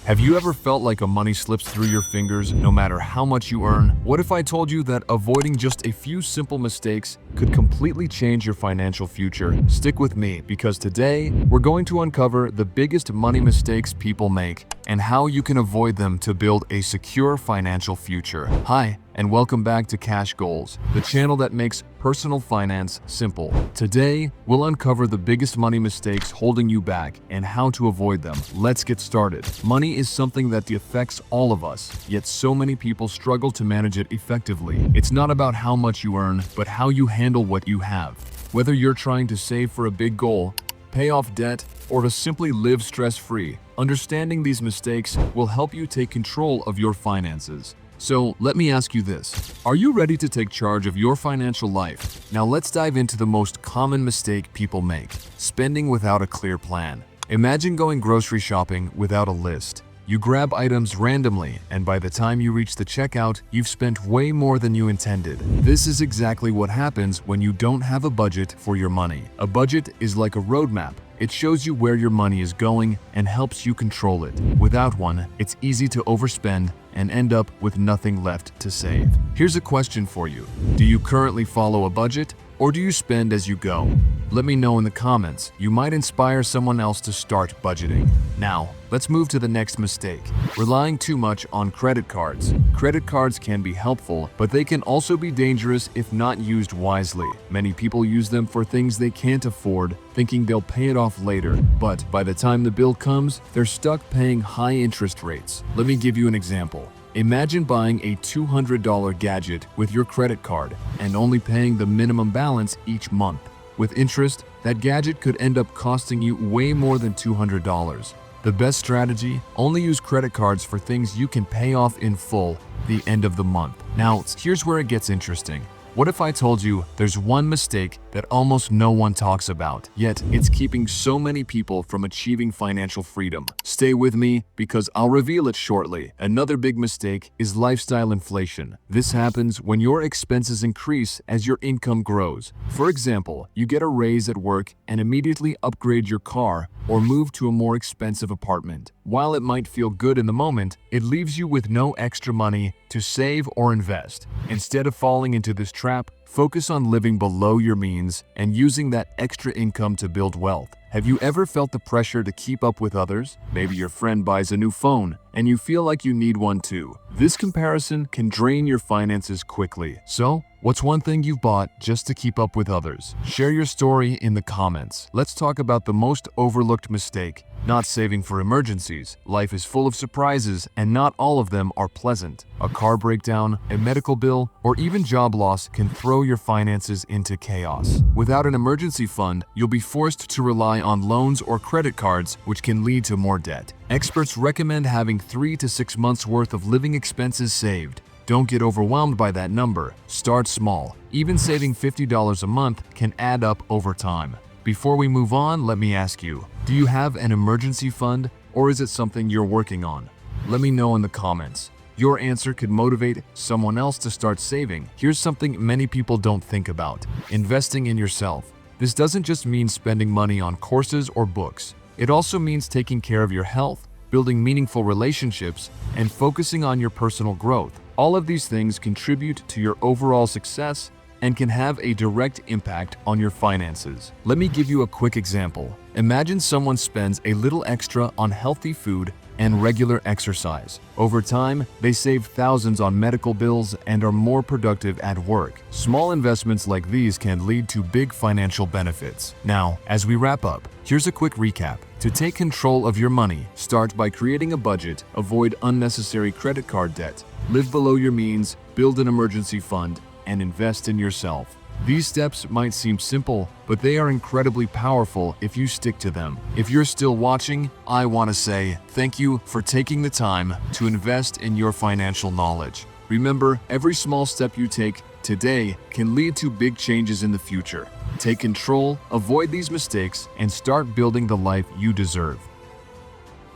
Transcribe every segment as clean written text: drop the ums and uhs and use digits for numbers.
Have you ever felt like money slips through your fingers no matter how much you earn? What if I told you that avoiding just a few simple mistakes could completely change your financial future? Stick with me, because today we're going to uncover the biggest money mistakes people make and how you can avoid them to build a secure financial future. Hi, and welcome back to Cash Goals, the channel that makes personal finance simple. Today, we'll uncover the biggest money mistakes holding you back and how to avoid them. Let's get started. Money is something that affects all of us, yet so many people struggle to manage it effectively. It's not about how much you earn, but how you handle what you have. Whether you're trying to save for a big goal, pay off debt, or to simply live stress-free, understanding these mistakes will help you take control of your finances. So let me ask you this. Are you ready to take charge of your financial life? Now let's dive into the most common mistake people make: spending without a clear plan. Imagine going grocery shopping without a list. You grab items randomly, and by the time you reach the checkout, you've spent way more than you intended. This is exactly what happens when you don't have a budget for your money. A budget is like a roadmap. It shows you where your money is going and helps you control it. Without one, it's easy to overspend and end up with nothing left to save. Here's a question for you. Do you currently follow a budget, or do you spend as you go? Let me know in the comments. You might inspire someone else to start budgeting. Now, let's move to the next mistake: relying too much on credit cards. Credit cards can be helpful, but they can also be dangerous if not used wisely. Many people use them for things they can't afford, thinking they'll pay it off later. But by the time the bill comes, they're stuck paying high interest rates. Let me give you an example. Imagine buying a $200 gadget with your credit card and only paying the minimum balance each month. With interest, that gadget could end up costing you way more than $200. The best strategy: only use credit cards for things you can pay off in full the end of the month. Now, here's where it gets interesting. What if I told you there's one mistake that almost no one talks about, yet it's keeping so many people from achieving financial freedom? Stay with me, because I'll reveal it shortly. Another big mistake is lifestyle inflation. This happens when your expenses increase as your income grows. For example, you get a raise at work and immediately upgrade your car or move to a more expensive apartment. While it might feel good in the moment, it leaves you with no extra money to save or invest. Instead of falling into this trap, focus on living below your means and using that extra income to build wealth. Have you ever felt the pressure to keep up with others? Maybe your friend buys a new phone and you feel like you need one too. This comparison can drain your finances quickly. So, what's one thing you've bought just to keep up with others? Share your story in the comments. Let's talk about the most overlooked mistake: not saving for emergencies. Life is full of surprises, and not all of them are pleasant. A car breakdown, a medical bill, or even job loss can throw your finances into chaos. Without an emergency fund, you'll be forced to rely on loans or credit cards, which can lead to more debt. Experts recommend having 3 to 6 months worth of living expenses saved. Don't get overwhelmed by that number. Start small. Even saving $50 a month can add up over time. Before we move on, let me ask you, do you have an emergency fund, or is it something you're working on? Let me know in the comments. Your answer could motivate someone else to start saving. Here's something many people don't think about: investing in yourself. This doesn't just mean spending money on courses or books. It also means taking care of your health, building meaningful relationships, and focusing on your personal growth. All of these things contribute to your overall success and can have a direct impact on your finances. Let me give you a quick example. Imagine someone spends a little extra on healthy food and regular exercise. Over time, they save thousands on medical bills and are more productive at work. Small investments like these can lead to big financial benefits. Now, as we wrap up, here's a quick recap. To take control of your money, start by creating a budget, avoid unnecessary credit card debt, live below your means, build an emergency fund, and invest in yourself. These steps might seem simple, but they are incredibly powerful if you stick to them. If you're still watching, I want to say thank you for taking the time to invest in your financial knowledge. Remember, every small step you take today can lead to big changes in the future. Take control, avoid these mistakes, and start building the life you deserve.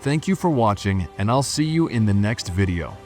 Thank you for watching, and I'll see you in the next video.